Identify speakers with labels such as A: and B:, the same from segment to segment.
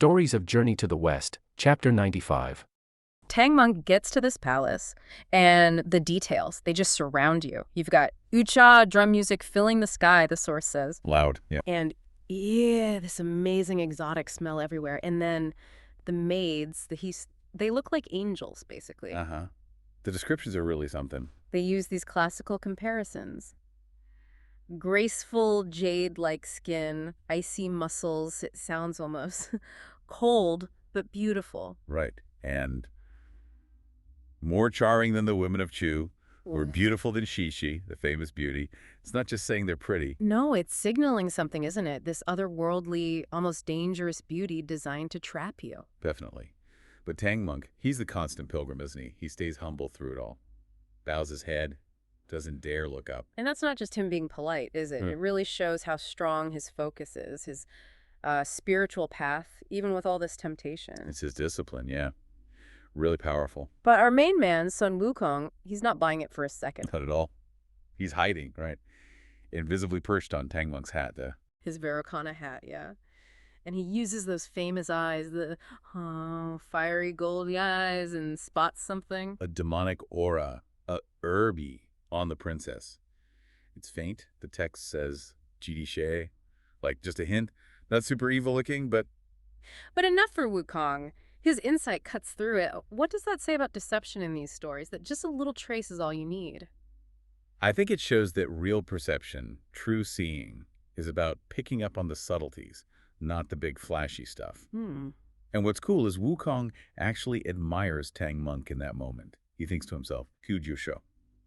A: Stories of Journey to the West, Chapter 95.
B: Tang Monk gets to this palace, and the details, they just surround you. You've got ucha drum music filling the sky, the source says.
C: Loud, yeah.
B: And yeah, this amazing exotic smell everywhere. And then the maids, they look like angels, basically.
C: Uh-huh. The descriptions are really something.
B: They use these classical comparisons. Graceful jade-like skin, icy muscles, it sounds almost cold, but beautiful.
C: Right. And more charming than the women of Chu, or beautiful than Shishi, the famous beauty. It's not just saying they're pretty.
B: No, it's signaling something, isn't it? This otherworldly, almost dangerous beauty designed to trap you.
C: Definitely. But Tang Monk, he's the constant pilgrim, isn't he? He stays humble through it all. Bows his head, doesn't dare look up.
B: And that's not just him being polite, is it? It really shows how strong his focus is, his spiritual path, even with all this temptation.
C: It's his discipline, yeah. Really powerful.
B: But our main man, Sun Wukong, he's not buying it for a second.
C: Not at all. He's hiding, right? Invisibly perched on Tang Monk's hat,
B: His Veracana hat, yeah. And he uses those famous eyes, the fiery goldy eyes, and spots something.
C: A demonic aura, a herby on the princess. It's faint. The text says Jidi She, like just a hint. Not super evil looking, but
B: enough for Wukong. His insight cuts through it. What does that say about deception in these stories? That just a little trace is all you need.
C: I think it shows that real perception, true seeing, is about picking up on the subtleties, not the big flashy stuff. And what's cool is Wukong actually admires Tang Monk in that moment. He thinks to himself, Kujusho.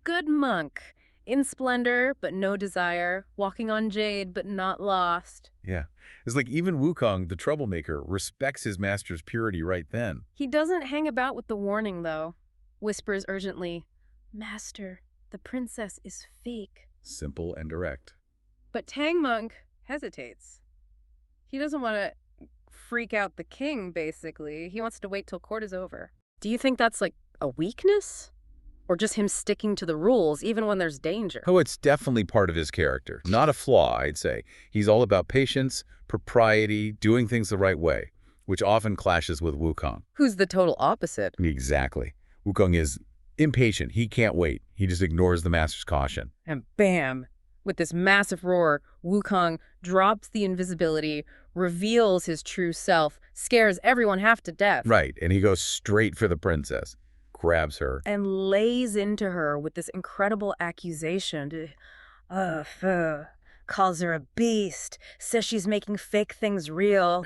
B: Good monk. In splendor, but no desire. Walking on jade, but not lost.
C: Yeah. It's like even Wukong, the troublemaker, respects his master's purity right then.
B: He doesn't hang about with the warning, though. Whispers urgently, Master, the princess is fake.
C: Simple and direct.
B: But Tang Monk hesitates. He doesn't want to freak out the king, basically. He wants to wait till court is over. Do you think that's like a weakness? Or just him sticking to the rules, even when there's danger?
C: Oh, it's definitely part of his character. Not a flaw, I'd say. He's all about patience, propriety, doing things the right way, which often clashes with Wukong.
B: Who's the total opposite?
C: Exactly. Wukong is impatient. He can't wait. He just ignores the master's caution.
B: And bam! With this massive roar, Wukong drops the invisibility, reveals his true self, scares everyone half to death.
C: Right, and he goes straight for the princess. Grabs her.
B: And lays into her with this incredible accusation. Calls her a beast. Says she's making fake things real.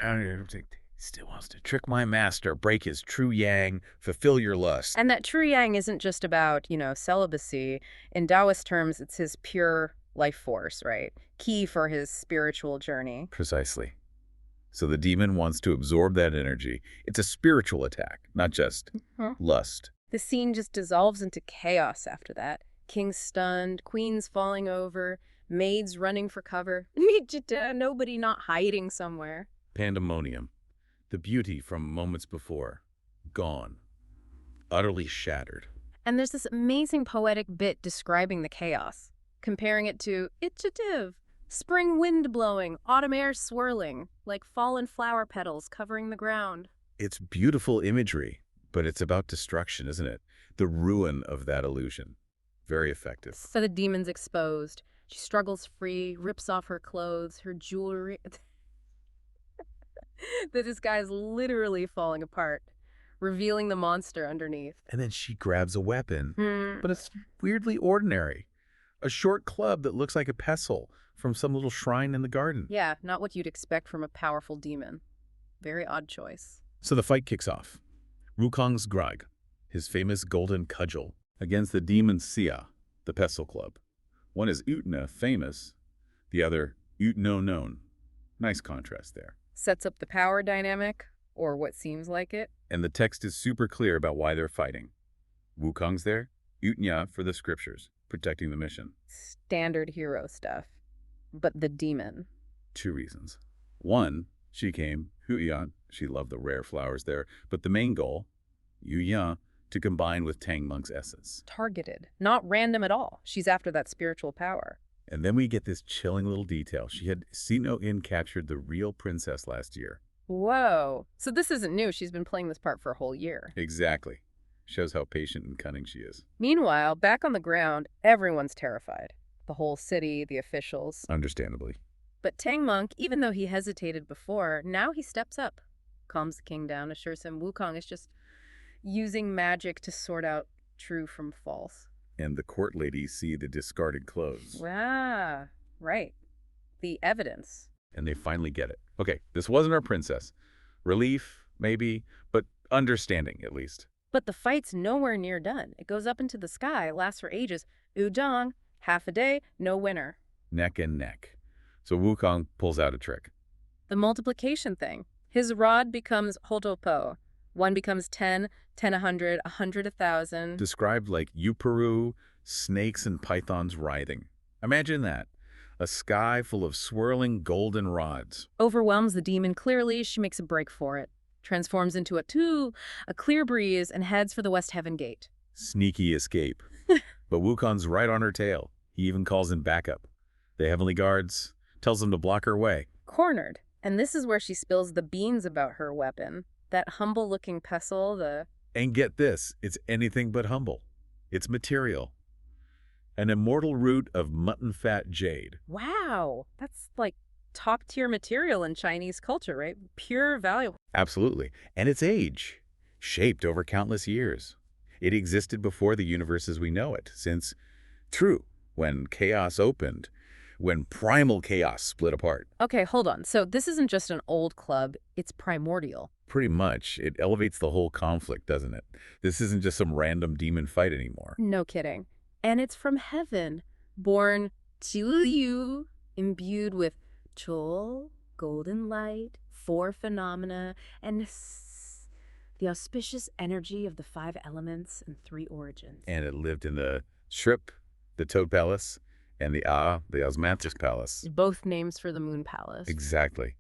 C: Still wants to trick my master, break his true yang, fulfill your lust.
B: And that true yang isn't just about, celibacy. In Taoist terms, it's his pure life force, right? Key for his spiritual journey.
C: Precisely. So the demon wants to absorb that energy. It's a spiritual attack, not just lust.
B: The scene just dissolves into chaos after that. King stunned, queens falling over, maids running for cover. Nobody not hiding somewhere.
C: Pandemonium. The beauty from moments before. Gone. Utterly shattered.
B: And there's this amazing poetic bit describing the chaos, comparing it to itchative, spring wind blowing, autumn air swirling, like fallen flower petals covering the ground.
C: It's beautiful imagery. But it's about destruction, isn't it? The ruin of that illusion. Very effective.
B: So the demon's exposed. She struggles free, rips off her clothes, her jewelry. The disguise literally falling apart, revealing the monster underneath.
C: And then she grabs a weapon. But it's weirdly ordinary. A short club that looks like a pestle from some little shrine in the garden.
B: Yeah, not what you'd expect from a powerful demon. Very odd choice.
C: So the fight kicks off. Wukong's Grog, his famous golden cudgel, against the demon Xia, the pestle club. One is Utna, famous, the other Utno, known. Nice contrast there.
B: Sets up the power dynamic, or what seems like it.
C: And the text is super clear about why they're fighting. Wukong's there, Utnya for the scriptures, protecting the mission.
B: Standard hero stuff. But the demon.
C: 2 reasons. 1, she came, Huyan, she loved the rare flowers there, but the main goal, Yuya, to combine with Tang Monk's essence.
B: Targeted. Not random at all. She's after that spiritual power.
C: And then we get this chilling little detail. She had Sino In captured the real princess last year,
B: Whoa. So this isn't new. She's been playing this part for a whole year.
C: Exactly. Shows how patient and cunning she is.
B: Meanwhile, back on the ground, everyone's terrified. The whole city, the officials.
C: Understandably.
B: But Tang Monk, even though he hesitated before, now he steps up, calms the king down, assures him Wukong is just using magic to sort out true from false.
C: And the court ladies see the discarded clothes.
B: Ah, right. The evidence.
C: And they finally get it. Okay, this wasn't our princess. Relief, maybe, but understanding, at least.
B: But the fight's nowhere near done. It goes up into the sky, lasts for ages. Udong, half a day, no winner.
C: Neck and neck. So Wukong pulls out a trick.
B: The multiplication thing. His rod becomes hotopo. 1 becomes 10, 10 100, 100 1,000.
C: Described like Yuparu, snakes and pythons writhing. Imagine that. A sky full of swirling golden rods.
B: Overwhelms the demon clearly. She makes a break for it. Transforms into a clear breeze, and heads for the West Heaven Gate.
C: Sneaky escape. But Wukong's right on her tail. He even calls in backup. The heavenly guards tells them to block her way.
B: Cornered. And this is where she spills the beans about her weapon. That humble-looking pestle,
C: And get this, it's anything but humble. It's material. An immortal root of mutton fat jade.
B: Wow! That's like top-tier material in Chinese culture, right? Pure value.
C: Absolutely. And its age, shaped over countless years. It existed before the universe as we know it, since, true, when chaos opened, when primal chaos split apart.
B: Okay, hold on. So this isn't just an old club, it's primordial.
C: Pretty much. It elevates the whole conflict, doesn't it? This isn't just some random demon fight anymore.
B: No kidding. And it's from heaven, born Yu, imbued with Chol, golden light, 4 phenomena, and the auspicious energy of the 5 elements and 3 origins.
C: And it lived in the Shrip, the Toad Palace, and the Osmanthus Palace.
B: Both names for the Moon Palace.
C: Exactly.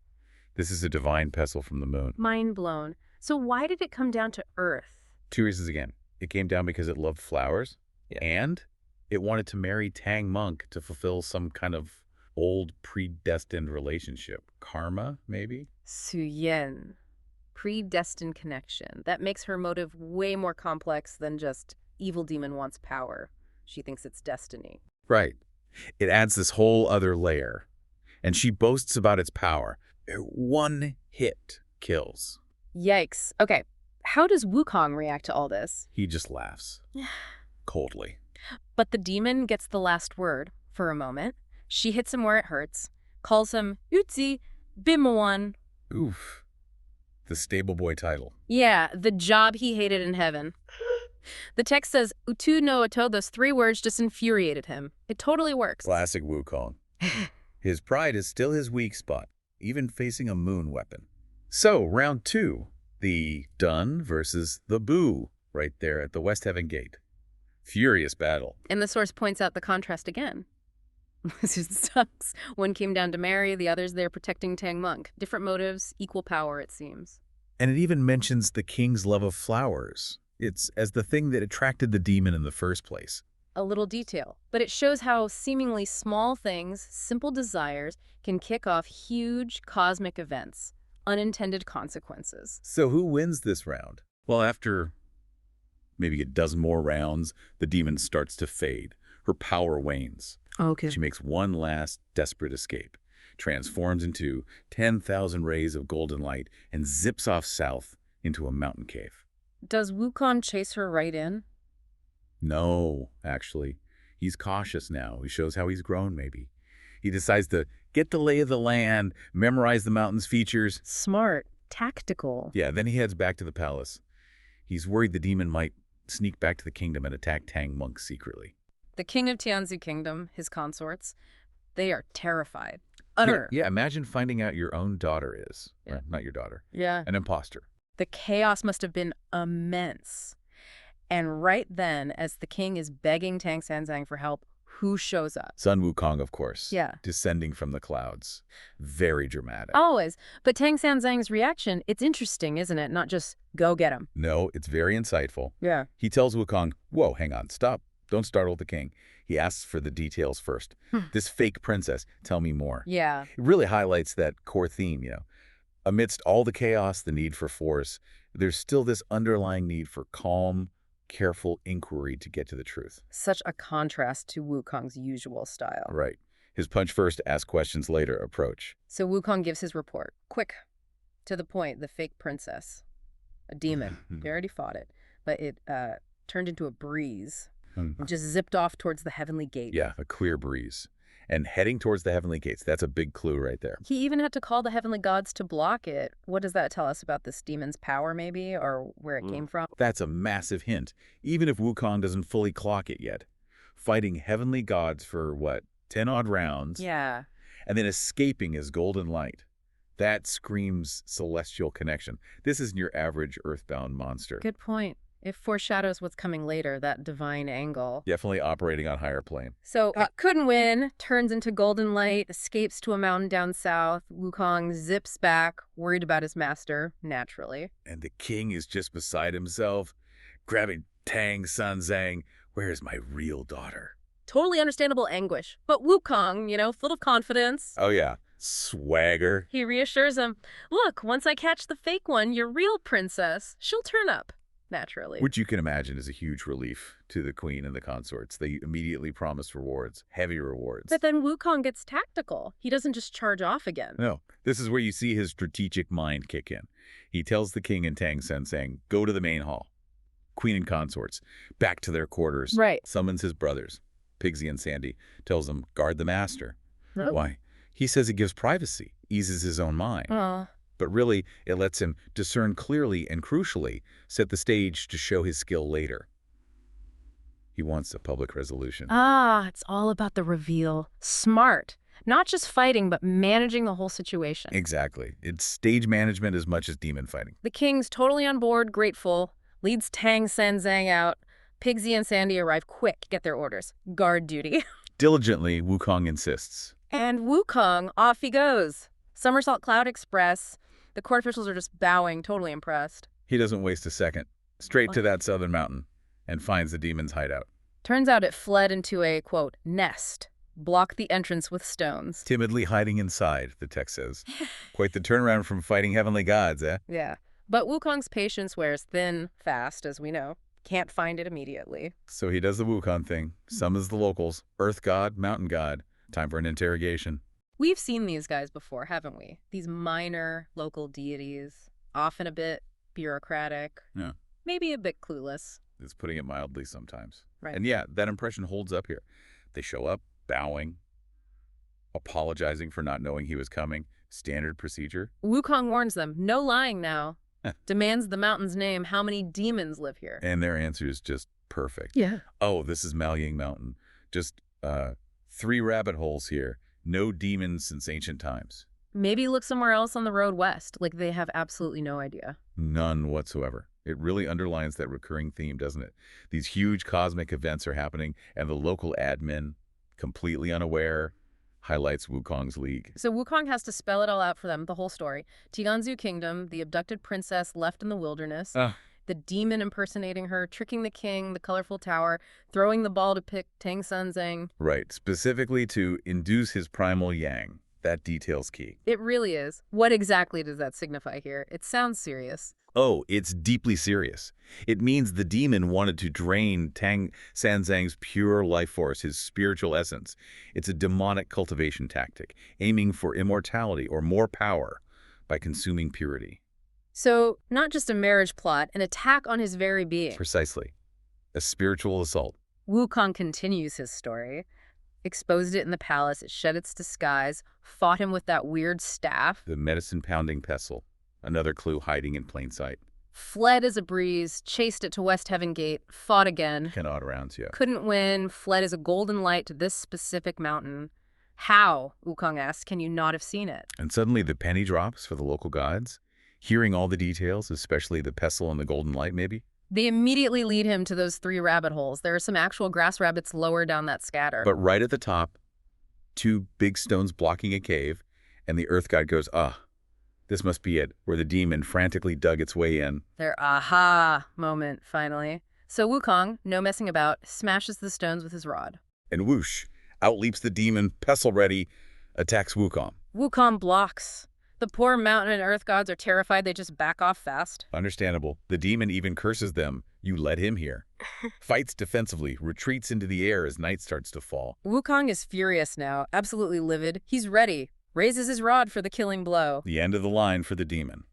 C: This is a divine pestle from the moon.
B: Mind blown. So why did it come down to Earth?
C: 2 reasons again. It came down because it loved flowers, and it wanted to marry Tang Monk to fulfill some kind of old predestined relationship. Karma, maybe?
B: Suyen. Predestined connection. That makes her motive way more complex than just evil demon wants power. She thinks it's destiny.
C: Right. It adds this whole other layer. And she boasts about its power. 1 hit kills.
B: Yikes. Okay, how does Wukong react to all this?
C: He just laughs. Coldly.
B: But the demon gets the last word for a moment. She hits him where it hurts, calls him Utzi Bimawan.
C: Oof. The stable boy title.
B: Yeah, the job he hated in heaven. The text says, Utu no Oto, those 3 words just infuriated him. It totally works.
C: Classic Wukong. His pride is still his weak spot, even facing a moon weapon. So, round 2. The Dun versus the Boo, right there at the West Heaven Gate. Furious battle.
B: And the source points out the contrast again. This just sucks. One came down to marry, the other's there protecting Tang Monk. Different motives, equal power, it seems.
C: And it even mentions the king's love of flowers. It's as the thing that attracted the demon in the first place.
B: A little detail, but it shows how seemingly small things, simple desires, can kick off huge cosmic events, unintended consequences.
C: So who wins this round? Well, after maybe a dozen more rounds, the demon starts to fade. Her power wanes.
B: Okay.
C: She makes one last desperate escape, transforms into 10,000 rays of golden light, and zips off south into a mountain cave.
B: Does Wukong chase her right in?
C: No, actually. He's cautious now. He shows how he's grown, maybe. He decides to get the lay of the land, memorize the mountain's features.
B: Smart. Tactical.
C: Yeah, then he heads back to the palace. He's worried the demon might sneak back to the kingdom and attack Tang Monk secretly.
B: The king of Tianzi Kingdom, his consorts, they are terrified.
C: Yeah, imagine finding out your own daughter is,
B: Yeah.
C: or not your daughter,
B: Yeah.
C: an imposter.
B: The chaos must have been immense. And right then, as the king is begging Tang Sanzang for help, who shows up?
C: Sun Wukong, of course.
B: Yeah.
C: Descending from the clouds. Very dramatic.
B: Always. But Tang Sanzang's reaction, it's interesting, isn't it? Not just, go get him.
C: No, it's very insightful.
B: Yeah.
C: He tells Wukong, whoa, hang on, stop. Don't startle the king. He asks for the details first. This fake princess, tell me more.
B: Yeah.
C: It really highlights that core theme, Amidst all the chaos, the need for force, there's still this underlying need for calm, careful inquiry to get to the truth.
B: Such a contrast to Wukong's usual style.
C: Right. His punch first, ask questions later approach.
B: So Wukong gives his report. Quick, to the point, the fake princess. A demon. They already fought it. But it turned into a breeze and just zipped off towards the heavenly gate.
C: Yeah, a clear breeze. And heading towards the heavenly gates, that's a big clue right there.
B: He even had to call the heavenly gods to block it. What does that tell us about this demon's power, maybe, or where it came from?
C: That's a massive hint, even if Wukong doesn't fully clock it yet. Fighting heavenly gods for, 10-odd rounds?
B: Yeah.
C: And then escaping his golden light. That screams celestial connection. This isn't your average earthbound monster.
B: Good point. It foreshadows what's coming later, that divine angle.
C: Definitely operating on higher plane.
B: So, couldn't win, turns into golden light, escapes to a mountain down south. Wukong zips back, worried about his master, naturally.
C: And the king is just beside himself, grabbing Tang San Zhang. Where is my real daughter?
B: Totally understandable anguish. But Wukong, full of confidence.
C: Oh, yeah. Swagger.
B: He reassures him, look, once I catch the fake one, your real princess, she'll turn up. Naturally.
C: Which you can imagine is a huge relief to the queen and the consorts. They immediately promise rewards, heavy rewards.
B: But then Wukong gets tactical. He doesn't just charge off again.
C: No, this is where you see his strategic mind kick in. He tells the king and Tang San Zhang, go to the main hall. Queen and consorts, back to their quarters.
B: Right.
C: Summons his brothers, Pigsy and Sandy, tells them, guard the master.
B: Oh.
C: Why? He says it gives privacy, eases his own mind. But really, it lets him discern clearly and crucially set the stage to show his skill later. He wants a public resolution.
B: It's all about the reveal. Smart. Not just fighting, but managing the whole situation.
C: Exactly. It's stage management as much as demon fighting.
B: The king's totally on board, grateful, leads Tang San Zhang out. Pigsy and Sandy arrive quick, get their orders. Guard duty.
C: Diligently, Wukong insists.
B: And Wukong, off he goes. Somersault Cloud Express. The court officials are just bowing, totally impressed.
C: He doesn't waste a second. Straight to that southern mountain and finds the demon's hideout.
B: Turns out it fled into a, quote, nest. Blocked the entrance with stones.
C: Timidly hiding inside, the text says. Quite the turnaround from fighting heavenly gods, eh?
B: Yeah. But Wukong's patience wears thin, fast, as we know. Can't find it immediately.
C: So he does the Wukong thing, summons the locals, earth god, mountain god. Time for an interrogation.
B: We've seen these guys before, haven't we? These minor local deities, often a bit bureaucratic,
C: Yeah.
B: Maybe a bit clueless.
C: It's putting it mildly sometimes.
B: Right.
C: And yeah, that impression holds up here. They show up, bowing, apologizing for not knowing he was coming. Standard procedure.
B: Wukong warns them, no lying now. Demands the mountain's name. How many demons live here?
C: And their answer is just perfect.
B: Yeah.
C: Oh, this is Maoying Mountain. Just 3 rabbit holes here. No demons since ancient times.
B: Maybe look somewhere else on the road west, like they have absolutely no idea.
C: None whatsoever. It really underlines that recurring theme, doesn't it? These huge cosmic events are happening, and the local admin, completely unaware, highlights Wukong's league.
B: So Wukong has to spell it all out for them, the whole story. Tianzu Kingdom, the abducted princess left in the wilderness, the demon impersonating her, tricking the king, the colorful tower, throwing the ball to pick Tang San Zhang.
C: Right, specifically to induce his primal yang. That detail's key.
B: It really is. What exactly does that signify here? It sounds serious.
C: Oh, it's deeply serious. It means the demon wanted to drain Tang San Zhang's pure life force, his spiritual essence. It's a demonic cultivation tactic, aiming for immortality or more power by consuming purity.
B: So, not just a marriage plot, an attack on his very being.
C: Precisely. A spiritual assault.
B: Wukong continues his story. Exposed it in the palace, it shed its disguise, fought him with that weird staff.
C: The medicine-pounding pestle. Another clue hiding in plain sight.
B: Fled as a breeze, chased it to West Heaven Gate, fought again.
C: 10 odd rounds, yeah.
B: Couldn't win, fled as a golden light to this specific mountain. How, Wukong asks, can you not have seen it?
C: And suddenly the penny drops for the local gods. Hearing all the details, especially the pestle and the golden light, maybe?
B: They immediately lead him to those 3 rabbit holes. There are some actual grass rabbits lower down that scatter.
C: But right at the top, 2 big stones blocking a cave, and the earth god goes, this must be it, where the demon frantically dug its way in.
B: Their aha moment, finally. So Wukong, no messing about, smashes the stones with his rod.
C: And whoosh, out leaps the demon, pestle ready, attacks Wukong.
B: Wukong blocks. The poor mountain and earth gods are terrified. They just back off fast.
C: Understandable. The demon even curses them. You led him here. Fights defensively, retreats into the air as night starts to fall.
B: Wukong is furious now, absolutely livid. He's ready. Raises his rod for the killing blow.
C: The end of the line for the demon.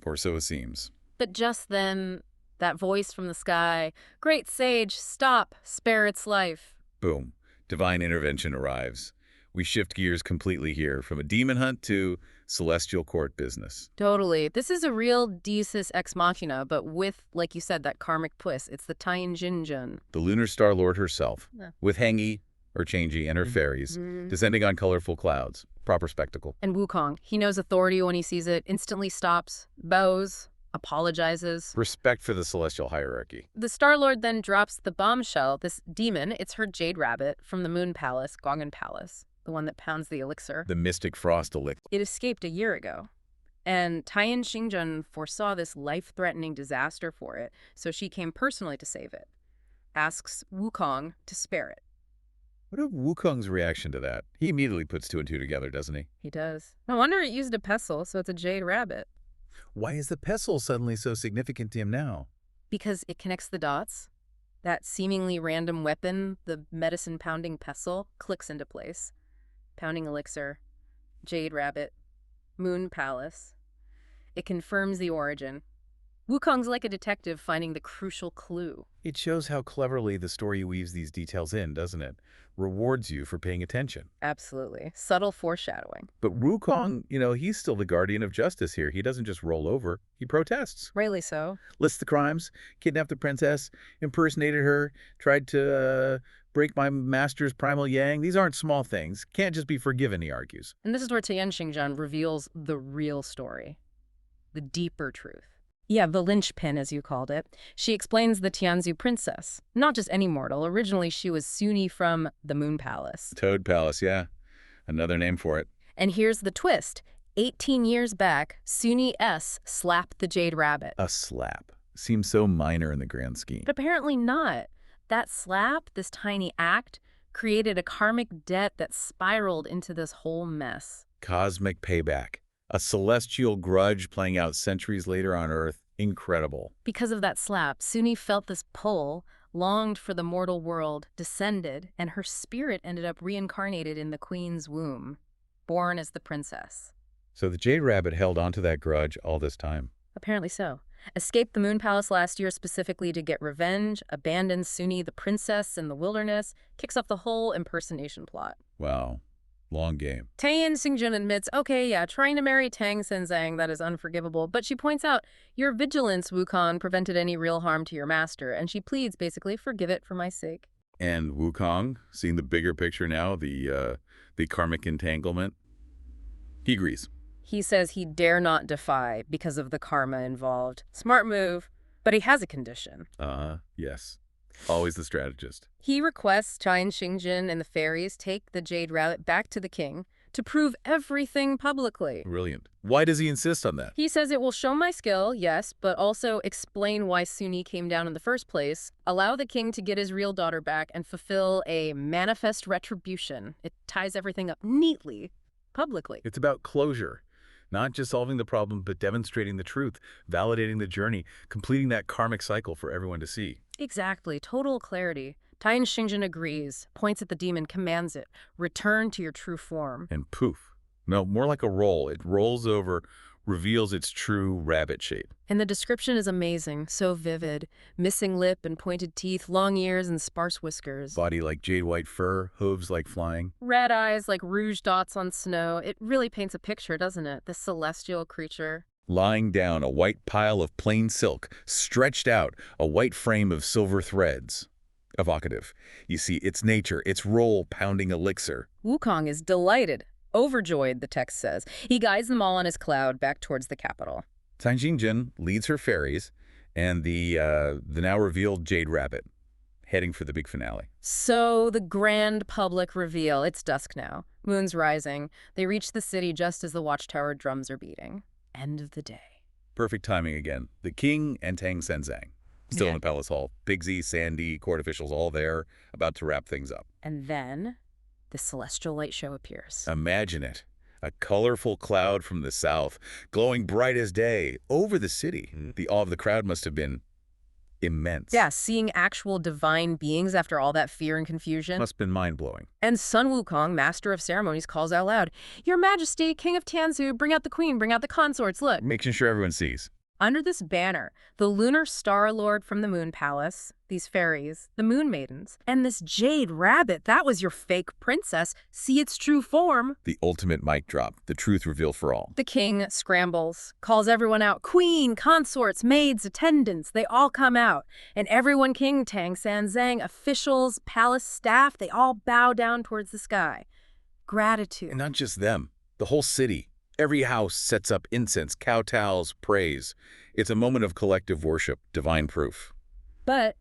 C: Or so it seems.
B: But just then, that voice from the sky, "Great sage, stop, spare its life."
C: Boom. Divine intervention arrives. We shift gears completely here from a demon hunt to celestial court business.
B: Totally. This is a real deus ex machina, but with, like you said, that karmic twist. It's the Taiyin Jinjun.
C: The lunar star lord herself,
B: Yeah.
C: with Hengi, or Chang'e, and her fairies, descending on colorful clouds. Proper spectacle.
B: And Wukong, he knows authority when he sees it, instantly stops, bows, apologizes.
C: Respect for the celestial hierarchy.
B: The Star-Lord then drops the bombshell, this demon, it's her jade rabbit from the Moon Palace, Gongan Palace, the one that pounds the elixir.
C: The mystic frost elixir.
B: It escaped a year ago. And Taiyin Xingjun foresaw this life-threatening disaster for it, so she came personally to save it. Asks Wukong to spare it.
C: What of Wukong's reaction to that? He immediately puts two and two together, doesn't he?
B: He does. No wonder it used a pestle, so it's a jade rabbit.
C: Why is the pestle suddenly so significant to him now?
B: Because it connects the dots. That seemingly random weapon, the medicine-pounding pestle, clicks into place. Pounding elixir, jade rabbit, Moon Palace. It confirms the origin. Wukong's like a detective finding the crucial clue.
C: It shows how cleverly the story weaves these details in, doesn't it? Rewards you for paying attention.
B: Absolutely. Subtle foreshadowing.
C: But Wukong, he's still the guardian of justice here. He doesn't just roll over. He protests.
B: Rightly so.
C: Lists the crimes, kidnapped the princess, impersonated her, tried to break my master's primal yang. These aren't small things. Can't just be forgiven, he argues.
B: And this is where Taiyin Xingjun reveals the real story. The deeper truth. Yeah, the linchpin, as you called it. She explains the Tianzhu princess. Not just any mortal. Originally, she was Suni from the Moon Palace.
C: Toad Palace, yeah. Another name for it.
B: And here's the twist. 18 years back, Suni S slapped the jade rabbit.
C: A slap. Seems so minor in the grand scheme.
B: But apparently not. That slap, this tiny act, created a karmic debt that spiraled into this whole mess.
C: Cosmic payback. A celestial grudge playing out centuries later on Earth. Incredible.
B: Because of that slap, Suni felt this pull, longed for the mortal world, descended, and her spirit ended up reincarnated in the queen's womb, born as the princess.
C: So the Jade Rabbit held onto that grudge all this time.
B: Apparently so. Escaped the Moon Palace last year specifically to get revenge, abandoned Suni the princess in the wilderness, kicks off the whole impersonation plot.
C: Wow. Long game.
B: Taiyin Xingjun admits, okay, yeah, trying to marry Tang Senzang, that is unforgivable, but she points out, your vigilance, Wukong, prevented any real harm to your master, and she pleads, basically, forgive it for my sake.
C: And Wukong, seeing the bigger picture now, the karmic entanglement, he agrees.
B: He says he dare not defy because of the karma involved. Smart move, but he has a condition.
C: Yes. Always the strategist.
B: He requests Taiyin Xingjun and the fairies take the Jade Rabbit back to the king to prove everything publicly.
C: Brilliant. Why does he insist on that?
B: He says it will show my skill, yes, but also explain why Suni came down in the first place, allow the king to get his real daughter back, and fulfill a manifest retribution. It ties everything up neatly, publicly.
C: It's about closure. Not just solving the problem, but demonstrating the truth, validating the journey, completing that karmic cycle for everyone to see.
B: Exactly. Total clarity. Taiyin Xingjun agrees, points at the demon, commands it. Return to your true form.
C: And poof. No, more like a roll. It rolls over, reveals its true rabbit shape.
B: And the description is amazing, so vivid. Missing lip and pointed teeth, long ears and sparse whiskers.
C: Body like jade white fur, hooves like flying.
B: Red eyes like rouge dots on snow. It really paints a picture, doesn't it? This celestial creature.
C: Lying down, a white pile of plain silk, stretched out, a white frame of silver threads. Evocative. You see, its nature, its role pounding elixir.
B: Wukong is delighted. Overjoyed, the text says. He guides them all on his cloud back towards the capital.
C: Taiyin Xingjun leads her fairies and the now revealed Jade Rabbit, heading for the big finale.
B: So the grand public reveal. It's dusk now. Moon's rising. They reach the city just as the watchtower drums are beating. End of the day.
C: Perfect timing again. The king and Tang Senzang. Still in the palace hall. Bigsy, Sandy, court officials all there, about to wrap things up.
B: And then the celestial light show appears.
C: Imagine it. A colorful cloud from the south, glowing bright as day, over the city. The awe of the crowd must have been immense.
B: Yeah, seeing actual divine beings after all that fear and confusion.
C: Must have been mind-blowing.
B: And Sun Wukong, master of ceremonies, calls out loud, "Your Majesty, King of Tianzu, bring out the queen, bring out the consorts, look."
C: Making sure everyone sees.
B: Under this banner, the lunar star lord from the moon palace, these fairies, the moon maidens, and this jade rabbit, that was your fake princess, see its true form.
C: The ultimate mic drop, the truth revealed for all.
B: The king scrambles, calls everyone out, queen, consorts, maids, attendants, they all come out. And everyone, King Tang San Zhang, officials, palace staff, they all bow down towards the sky. Gratitude.
C: And not just them, the whole city. Every house sets up incense, kowtows, praise. It's a moment of collective worship, divine proof.
B: But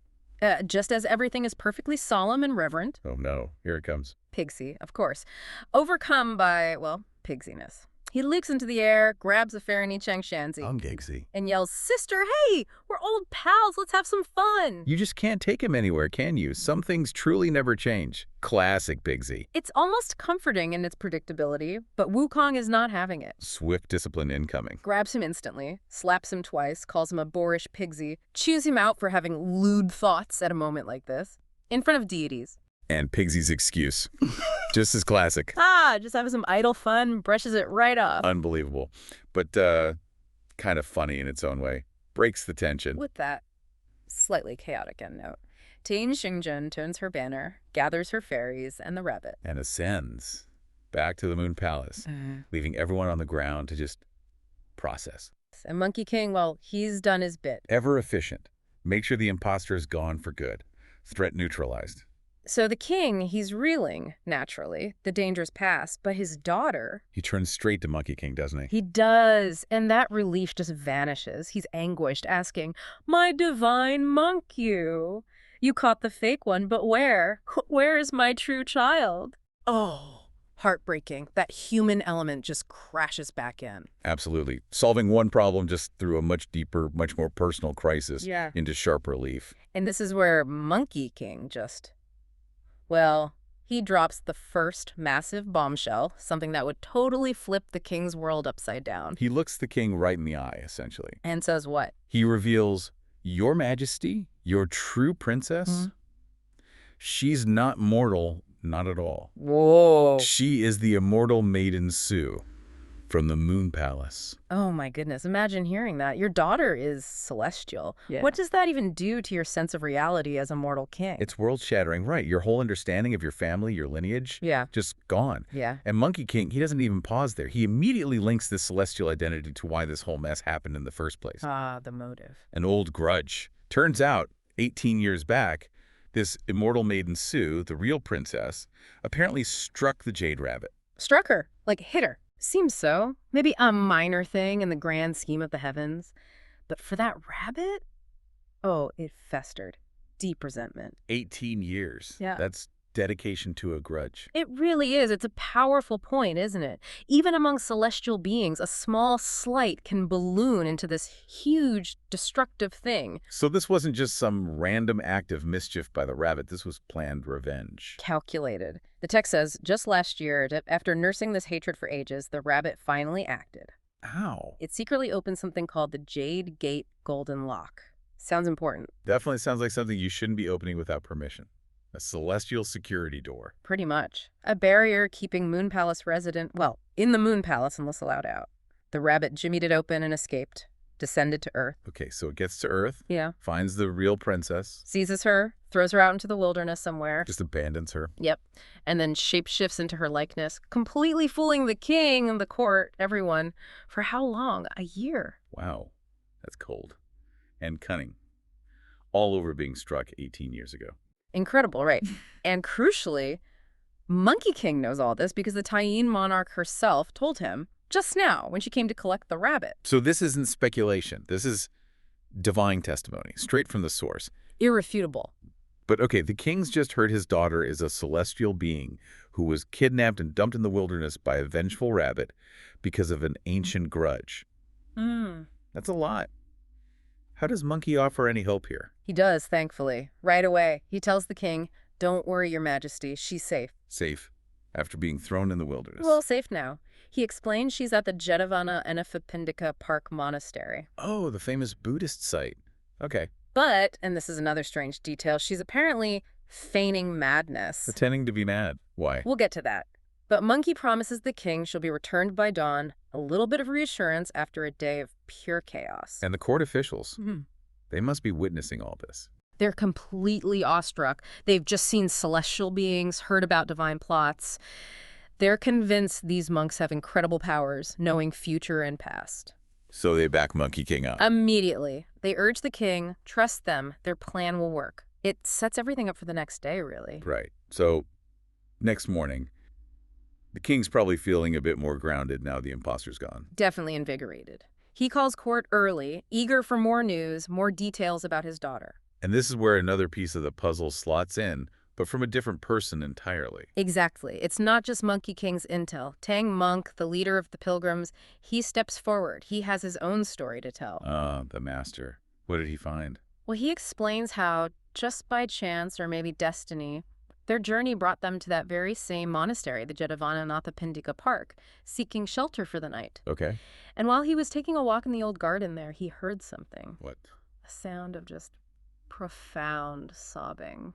B: just as everything is perfectly solemn and reverent,
C: Oh no, here it comes.
B: Pigsy, of course, overcome by, well, pigsiness. He leaps into the air, grabs a Farini Changshanzi,
C: Pigsy.
B: and yells, "Sister, hey, we're old pals, let's have some fun."
C: You just can't take him anywhere, can you? Some things truly never change. Classic Pigsy.
B: It's almost comforting in its predictability, but Wukong is not having it.
C: Swift discipline incoming.
B: Grabs him instantly, slaps him twice, calls him a boorish pigsy, chews him out for having lewd thoughts at a moment like this, in front of deities.
C: And Pigsy's excuse. Just as classic.
B: Just having some idle fun, brushes it right off.
C: Unbelievable. But kind of funny in its own way. Breaks the tension.
B: With that slightly chaotic end note, Tain Xingjun turns her banner, gathers her fairies and the rabbit,
C: And ascends back to the Moon Palace, leaving everyone on the ground to just process.
B: And Monkey King, well, he's done his bit.
C: Ever efficient. Make sure the imposter is gone for good. Threat neutralized.
B: So the king, he's reeling, naturally, the danger's past, but his daughter...
C: He turns straight to Monkey King, doesn't he?
B: He does, and that relief just vanishes. He's anguished, asking, "My divine monk, you caught the fake one, but where? Where is my true child?" Oh, heartbreaking. That human element just crashes back in.
C: Absolutely. Solving one problem just through a much deeper, much more personal crisis into sharp relief.
B: And this is where Monkey King just... Well, he drops the first massive bombshell, something that would totally flip the king's world upside down.
C: He looks the king right in the eye, essentially.
B: And says what?
C: He reveals, "Your Majesty, your true princess, she's not mortal, not at all.
B: Whoa.
C: She is the immortal Maiden Su from the Moon Palace."
B: Oh my goodness, imagine hearing that. Your daughter is celestial.
D: Yeah.
B: What does that even do to your sense of reality as a mortal king?
C: It's world-shattering, right? Your whole understanding of your family, your lineage,
B: Yeah.
C: just gone.
B: Yeah.
C: And Monkey King, he doesn't even pause there. He immediately links this celestial identity to why this whole mess happened in the first place.
B: The motive.
C: An old grudge. Turns out, 18 years back, this immortal Maiden Su, the real princess, apparently struck the Jade Rabbit.
B: Struck her, like hit her. Seems so. Maybe a minor thing in the grand scheme of the heavens. But for that rabbit? Oh, it festered. Deep resentment.
C: 18 years.
B: Yeah.
C: That's dedication to a grudge.
B: It really is. It's a powerful point, isn't it? Even among celestial beings, a small slight can balloon into this huge, destructive thing.
C: So this wasn't just some random act of mischief by the rabbit. This was planned revenge.
B: Calculated. The text says, just last year, after nursing this hatred for ages, the rabbit finally acted.
C: How?
B: It secretly opened something called the Jade Gate Golden Lock. Sounds important.
C: Definitely sounds like something you shouldn't be opening without permission. A celestial security door.
B: Pretty much. A barrier keeping Moon Palace in the Moon Palace unless allowed out. The rabbit jimmied it open and escaped. Descended to Earth.
C: Okay, so it gets to Earth.
B: Yeah.
C: Finds the real princess.
B: Seizes her, throws her out into the wilderness somewhere.
C: Just abandons her.
B: Yep. And then shapeshifts into her likeness, completely fooling the king and the court, everyone. For how long? A year.
C: Wow. That's cold. And cunning. All over being struck 18 years ago.
B: Incredible, right? And crucially, Monkey King knows all this because the Taiyin monarch herself told him just now when she came to collect the rabbit.
C: So this isn't speculation. This is divine testimony, straight from the source.
B: Irrefutable.
C: But okay, the king's just heard his daughter is a celestial being who was kidnapped and dumped in the wilderness by a vengeful rabbit because of an ancient grudge. That's a lot. How does Monkey offer any hope here?
B: He does, thankfully. Right away, he tells the king, "Don't worry, Your Majesty, she's safe."
C: Safe. after being thrown in the wilderness.
B: Well, safe now. He explains she's at the Jetavana Anaphapindika Park Monastery.
C: Oh, the famous Buddhist site. Okay.
B: But, and this is another strange detail, she's apparently feigning madness.
C: Pretending to be mad. Why?
B: We'll get to that. But Monkey promises the king she'll be returned by dawn, a little bit of reassurance after a day of pure chaos.
C: And the court officials, they must be witnessing all this.
B: They're completely awestruck. They've just seen celestial beings, heard about divine plots. They're convinced these monks have incredible powers, knowing future and past.
C: So they back Monkey King up.
B: Immediately. They urge the king, trust them, their plan will work. It sets everything up for the next day, really.
C: Right. So, next morning, the king's probably feeling a bit more grounded now the imposter's gone.
B: Definitely invigorated. He calls court early, eager for more news, more details about his daughter.
C: And this is where another piece of the puzzle slots in, but from a different person entirely.
B: Exactly. It's not just Monkey King's intel. Tang Monk, the leader of the pilgrims, he steps forward. He has his own story to tell.
C: The master. What did he find?
B: Well, he explains how, just by chance or maybe destiny, their journey brought them to that very same monastery, the Jetavana Park, seeking shelter for the night.
C: Okay.
B: And while he was taking a walk in the old garden there, he heard something.
C: What?
B: A sound of just profound sobbing.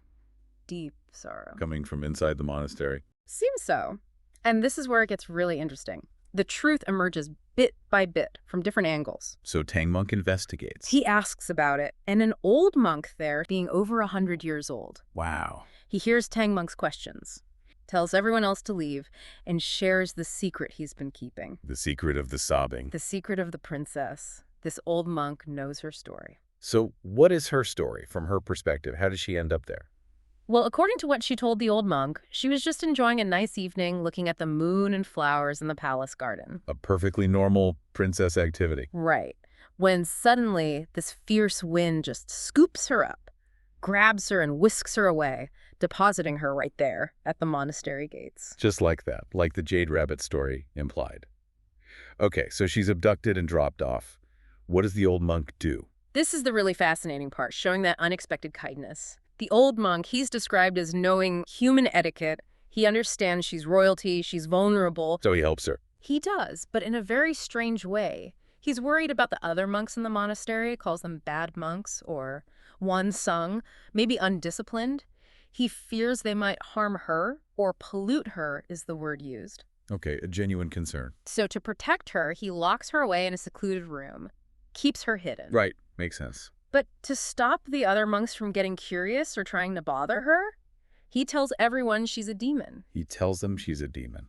B: Deep sorrow.
C: Coming from inside the monastery.
B: Seems so. And this is where it gets really interesting. The truth emerges bit by bit from different angles.
C: So Tang Monk investigates.
B: He asks about it, and an old monk there, being over 100 years old.
C: Wow.
B: He hears Tang Monk's questions, tells everyone else to leave, and shares the secret he's been keeping.
C: The secret of the sobbing.
B: The secret of the princess. This old monk knows her story.
C: So what is her story from her perspective? How did she end up there?
B: Well, according to what she told the old monk, she was just enjoying a nice evening looking at the moon and flowers in the palace garden.
C: A perfectly normal princess activity.
B: Right. When suddenly this fierce wind just scoops her up, grabs her and whisks her away, depositing her right there at the monastery gates.
C: Just like that, like the Jade Rabbit story implied. Okay, so she's abducted and dropped off. What does the old monk do?
B: This is the really fascinating part, showing that unexpected kindness. The old monk, he's described as knowing human etiquette. He understands she's royalty, she's vulnerable.
C: So he helps her.
B: He does, but in a very strange way. He's worried about the other monks in the monastery, calls them bad monks or one-sung, maybe undisciplined. He fears they might harm her or pollute her is the word used.
C: Okay, a genuine concern.
B: So to protect her, he locks her away in a secluded room, keeps her hidden.
C: Right, makes sense.
B: But to stop the other monks from getting curious or trying to bother her, he tells everyone she's a demon.
C: He tells them she's a demon.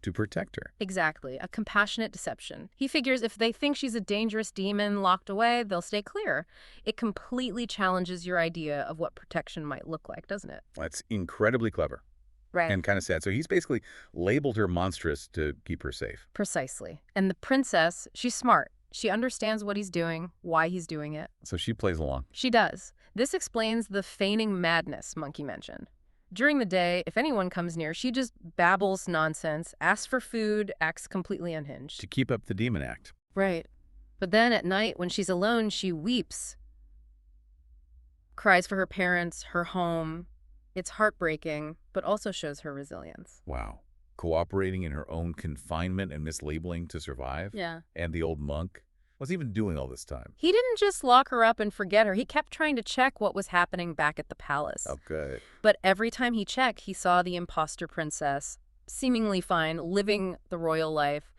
C: To protect her.
B: Exactly, a compassionate deception. He figures if they think she's a dangerous demon locked away, they'll stay clear. It completely challenges your idea of what protection might look like, doesn't it?
C: That's incredibly clever.
B: Right.
C: And kind of sad. So he's basically labeled her monstrous to keep her safe.
B: Precisely. And the princess, she's smart. She understands what he's doing, why he's doing it.
C: So she plays along.
B: She does. This explains the feigning madness Monkey mentioned. During the day, if anyone comes near, she just babbles nonsense, asks for food, acts completely unhinged.
C: To keep up the demon act.
B: Right. But then at night, when she's alone, she weeps. Cries for her parents, her home. It's heartbreaking, but also shows her resilience.
C: Wow. Cooperating in her own confinement and mislabeling to survive?
B: Yeah.
C: And the old monk? What's he even doing all this time?
B: He didn't just lock her up and forget her. He kept trying to check what was happening back at the palace.
C: Oh, good.
B: But every time he checked, he saw the imposter princess, seemingly fine, living the royal life.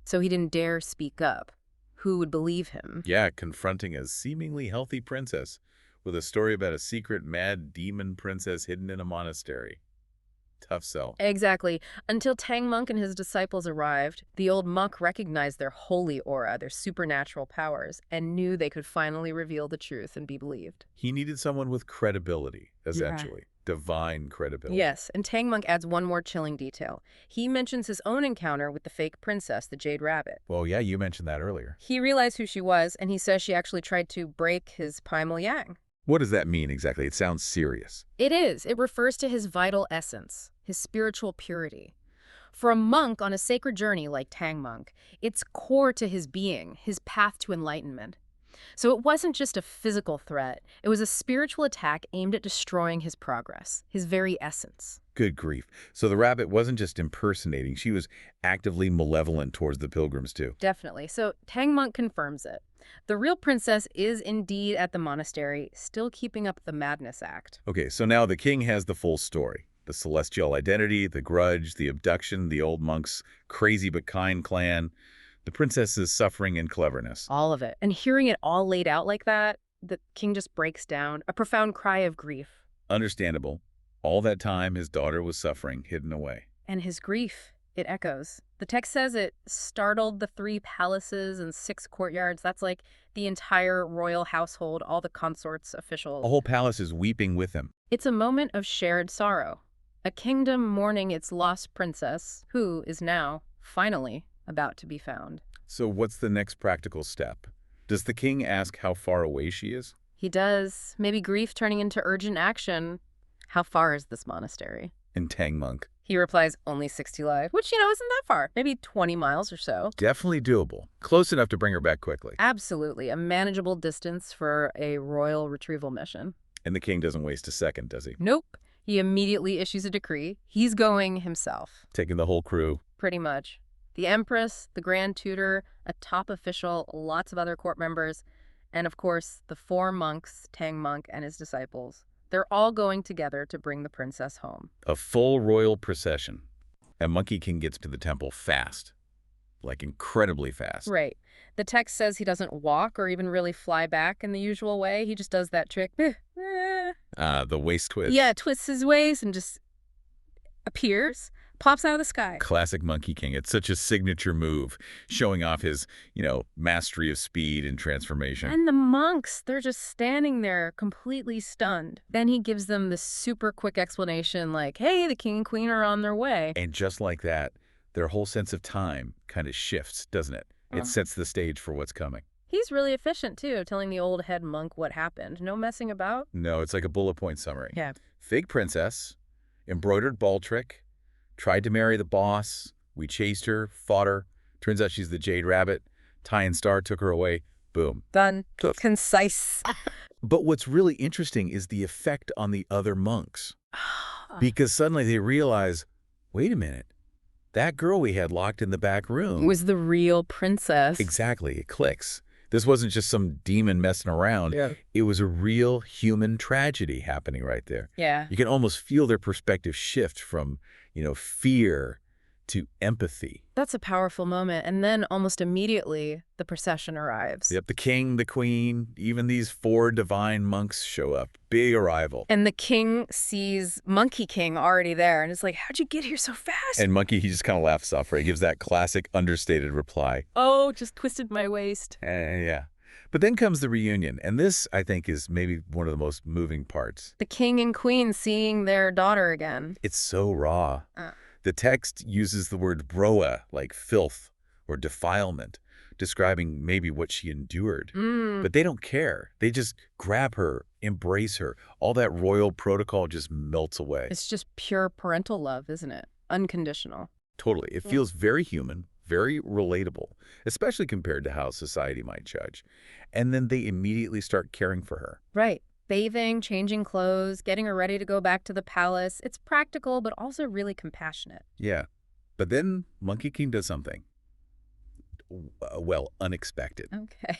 B: So he didn't dare speak up. Who would believe him?
C: Yeah, confronting a seemingly healthy princess with a story about a secret mad demon princess hidden in a monastery. Tough sell.
B: Exactly. Until Tang Monk and his disciples arrived, the old monk recognized their holy aura, their supernatural powers, and knew they could finally reveal the truth and be believed.
C: He needed someone with credibility, essentially. Divine credibility.
B: Yes, and Tang Monk adds one more chilling detail. He mentions his own encounter with the fake princess, the Jade Rabbit.
C: Well, yeah, you mentioned that earlier.
B: He realized who she was, and he says she actually tried to break his primal yang.
C: What does that mean exactly? It sounds serious.
B: It is. It refers to his vital essence, his spiritual purity. For a monk on a sacred journey like Tang Monk, it's core to his being, his path to enlightenment. So it wasn't just a physical threat. It was a spiritual attack aimed at destroying his progress, his very essence.
C: Good grief. So the rabbit wasn't just impersonating. She was actively malevolent towards the pilgrims, too.
B: Definitely. So Tang Monk confirms it. The real princess is indeed at the monastery, still keeping up the madness act.
C: Okay, so now the king has the full story. The celestial identity, the grudge, the abduction, the old monk's crazy but kind clan, the princess's suffering and cleverness.
B: All of it. And hearing it all laid out like that, the king just breaks down, a profound cry of grief.
C: Understandable. All that time, his daughter was suffering, hidden away.
B: And his grief, it echoes. The text says it startled the 3 palaces and 6 courtyards. That's like the entire royal household, all the consorts, officials.
C: A whole palace is weeping with him.
B: It's a moment of shared sorrow. A kingdom mourning its lost princess, who is now, finally, about to be found.
C: So what's the next practical step? Does the king ask how far away she is?
B: He does. Maybe grief turning into urgent action. How far is this monastery?
C: And Tang Monk.
B: He replies, only 60 live, which, isn't that far. Maybe 20 miles or so.
C: Definitely doable. Close enough to bring her back quickly.
B: Absolutely. A manageable distance for a royal retrieval mission.
C: And the king doesn't waste a second, does he?
B: Nope. He immediately issues a decree. He's going himself.
C: Taking the whole crew.
B: Pretty much. The empress, the grand tutor, a top official, lots of other court members, and of course, the 4 monks, Tang Monk and his disciples. They're all going together to bring the princess home.
C: A full royal procession. And Monkey King gets to the temple fast. Like incredibly fast.
B: Right. The text says he doesn't walk or even really fly back in the usual way. He just does that trick.
C: The waist twist.
B: Yeah, twists his waist and just appears, pops out of the sky.
C: Classic Monkey King. It's such a signature move, showing off his, mastery of speed and transformation.
B: And the monks, they're just standing there completely stunned. Then he gives them this super quick explanation like, hey, the king and queen are on their way.
C: And just like that, their whole sense of time kind of shifts, doesn't it? It sets the stage for what's coming.
B: He's really efficient, too, telling the old head monk what happened. No messing about.
C: No, it's like a bullet point summary.
B: Yeah.
C: Fake princess, embroidered ball trick, tried to marry the boss, we chased her, fought her, turns out she's the Jade Rabbit, Ty and Star took her away, boom.
B: Done.
C: Took.
B: Concise.
C: But what's really interesting is the effect on the other monks. Because suddenly they realize, wait a minute, that girl we had locked in the back room
B: was the real princess.
C: Exactly, it clicks. This wasn't just some demon messing around.
B: Yeah.
C: It was a real human tragedy happening right there.
B: Yeah.
C: You can almost feel their perspective shift from, fear to empathy.
B: That's a powerful moment. And then almost immediately, the procession arrives.
C: Yep, the king, the queen, even these 4 divine monks show up. Big arrival.
B: And the king sees Monkey King already there and is like, how'd you get here so fast?
C: And Monkey, he just kind of laughs off, right? He gives that classic understated reply.
B: Oh, just twisted my waist.
C: Yeah. But then comes the reunion, and this, I think, is maybe one of the most moving parts.
B: The king and queen seeing their daughter again.
C: It's so raw. The text uses the word broa, like filth or defilement, describing maybe what she endured. But they don't care. They just grab her, embrace her. All that royal protocol just melts away.
B: It's just pure parental love, isn't it? Unconditional.
C: Totally. It feels very human, very relatable, especially compared to how society might judge. And then they immediately start caring for her.
B: Right. Bathing, changing clothes, getting her ready to go back to the palace. It's practical, but also really compassionate.
C: Yeah. But then Monkey King does something, unexpected.
B: Okay.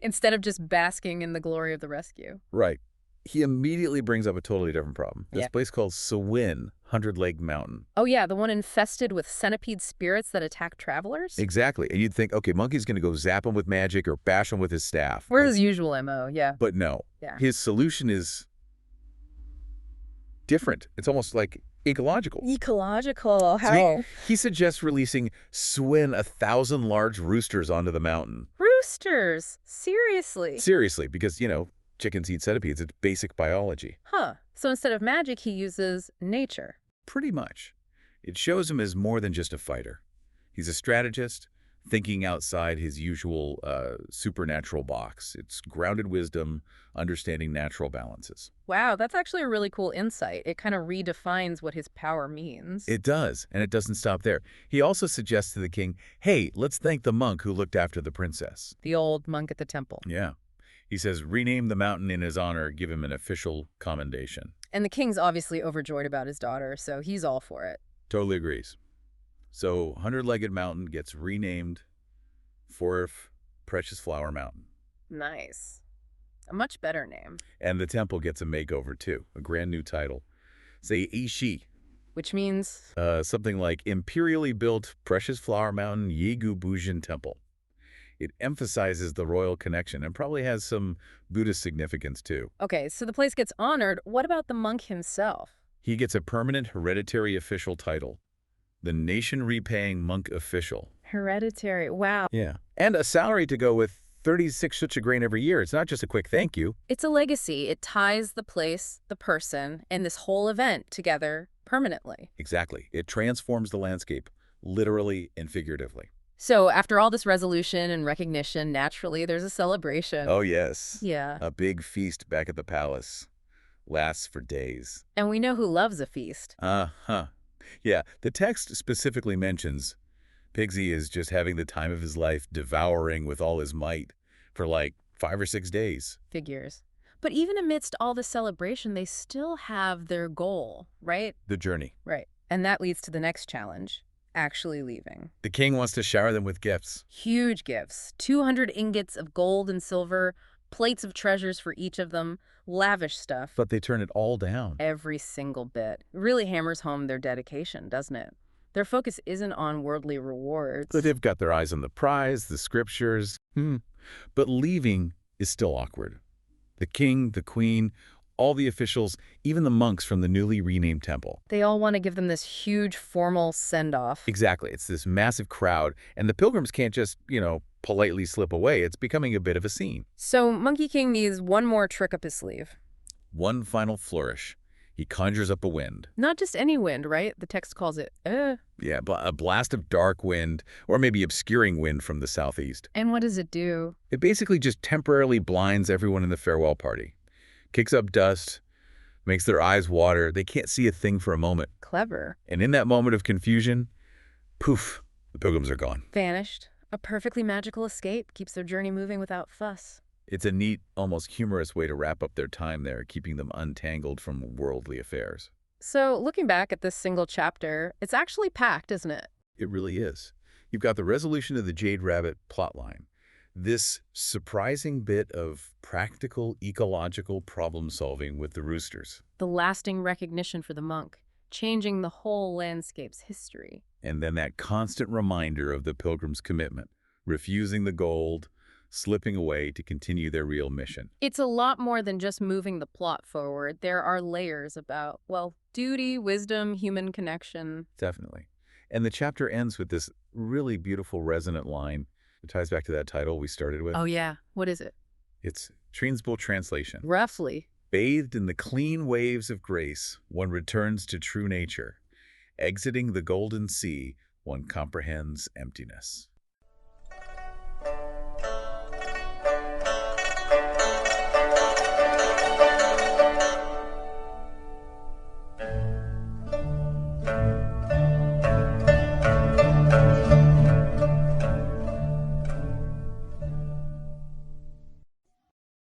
B: Instead of just basking in the glory of the rescue.
C: Right. He immediately brings up a totally different problem. This
B: Yeah.
C: place called Sawin, 100-Leg Mountain.
B: Oh, yeah, the one infested with centipede spirits that attack travelers?
C: Exactly. And you'd think, okay, Monkey's going to go zap him with magic or bash him with his staff.
B: We're his usual MO, yeah.
C: But no.
B: Yeah.
C: His solution is different. It's almost like ecological.
B: Ecological.
C: So he suggests releasing Swin 1,000 large roosters onto the mountain.
B: Roosters? Seriously?
C: Seriously, because, chickens eat centipedes. It's basic biology.
B: Huh. So instead of magic, he uses nature.
C: Pretty much. It shows him as more than just a fighter. He's a strategist, thinking outside his usual supernatural box. It's grounded wisdom, understanding natural balances.
B: Wow, that's actually a really cool insight. It kind of redefines what his power means.
C: It does, and it doesn't stop there. He also suggests to the king, hey, let's thank the monk who looked after the princess.
B: The old monk at the temple.
C: Yeah. He says, rename the mountain in his honor, give him an official commendation.
B: And the king's obviously overjoyed about his daughter, so he's all for it.
C: Totally agrees. So, Hundred-Legged Mountain gets renamed Precious Flower Mountain.
B: Nice. A much better name.
C: And the temple gets a makeover, too. A brand new title. Say, Ishi.
B: Which means?
C: Something like Imperially Built Precious Flower Mountain Yegu Bujin Temple. It emphasizes the royal connection and probably has some Buddhist significance, too.
B: Okay, so the place gets honored. What about the monk himself?
C: He gets a permanent hereditary official title. The nation-repaying monk official.
B: Hereditary. Wow.
C: Yeah. And a salary to go with 36 such a grain every year. It's not just a quick thank you.
B: It's a legacy. It ties the place, the person, and this whole event together permanently.
C: Exactly. It transforms the landscape, literally and figuratively.
B: So after all this resolution and recognition, naturally, there's a celebration.
C: Oh, yes.
B: Yeah.
C: A big feast back at the palace. Lasts for days.
B: And we know who loves a feast.
C: Uh-huh. Yeah, the text specifically mentions Pigsy is just having the time of his life, devouring with all his might for like 5 or 6 days.
B: Figures. But even amidst all the celebration, they still have their goal, right?
C: The journey.
B: Right. And that leads to the next challenge, actually leaving.
C: The king wants to shower them with gifts.
B: Huge gifts. 200 ingots of gold and silver, plates of treasures for each of them, lavish stuff.
C: But they turn it all down.
B: Every single bit. It really hammers home their dedication, doesn't it? Their focus isn't on worldly rewards.
C: But they've got their eyes on the prize, the scriptures. But leaving is still awkward. The king, the queen, all the officials, even the monks from the newly renamed temple.
B: They all want to give them this huge formal send-off.
C: Exactly. It's this massive crowd, and the pilgrims can't just, politely slip away. It's becoming a bit of a scene.
B: So Monkey King needs one more trick up his sleeve.
C: One final flourish. He conjures up a wind.
B: Not just any wind, right? The text calls it,
C: Yeah, a blast of dark wind, or maybe obscuring wind from the southeast.
B: And what does it do?
C: It basically just temporarily blinds everyone in the farewell party. Kicks up dust, makes their eyes water. They can't see a thing for a moment.
B: Clever.
C: And in that moment of confusion, poof, the pilgrims are gone.
B: Vanished. A perfectly magical escape keeps their journey moving without fuss.
C: It's a neat, almost humorous way to wrap up their time there, keeping them untangled from worldly affairs.
B: So, looking back at this single chapter, it's actually packed, isn't it?
C: It really is. You've got the resolution of the Jade Rabbit plotline, this surprising bit of practical, ecological problem-solving with the roosters.
B: The lasting recognition for the monk, changing the whole landscape's history.
C: And then that constant reminder of the pilgrim's commitment, refusing the gold, slipping away to continue their real mission.
B: It's a lot more than just moving the plot forward. There are layers about, duty, wisdom, human connection.
C: Definitely. And the chapter ends with this really beautiful resonant line. It ties back to that title we started with.
B: Oh, yeah. What is it?
C: It's Trinsbull translation.
B: Roughly.
C: Bathed in the clean waves of grace, one returns to true nature. Exiting the golden sea, one comprehends emptiness.